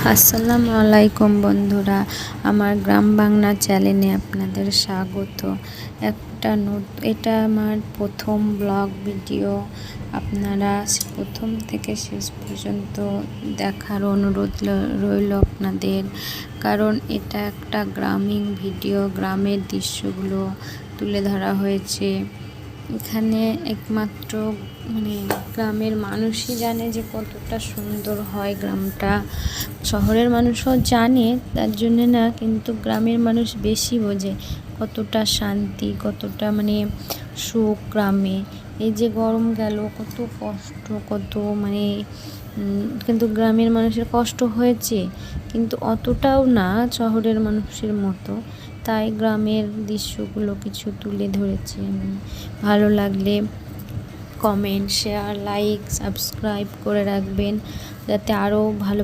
আসসালামু আলাইকুম বন্ধুরা, আমার গ্রাম বাংলা চ্যানেলে আপনাদের স্বাগত। এটা আমার প্রথম ব্লগ ভিডিও। আপনারা প্রথম থেকে শেষ পর্যন্ত দেখার অনুরোধ রইল আপনাদের, কারণ এটা একটা গ্রামীণ ভিডিও। গ্রামের দৃশ্যগুলো তুলে ধরা হয়েছে। এখানে একমাত্র গ্রামের মানুষই জানে যে কতটা সুন্দর হয় গ্রামটা। শহরের মানুষও জানে, তার জন্যে না, কিন্তু গ্রামের মানুষ বেশি বোঝে কতটা শান্তি, কতটা সুখ গ্রামে। এই যে গরম গেল, কত কষ্ট, কিন্তু গ্রামের মানুষের কষ্ট হয়েছে, কিন্তু অতটাও না শহরের মানুষের মতো। তাই গ্রামের দৃশ্যগুলো কিছু তুলে ধরেছি আমি। ভালো লাগলে কমেন্ট, শেয়ার, লাইক, সাবস্ক্রাইব করে রাখবেন, যাতে আরও ভালো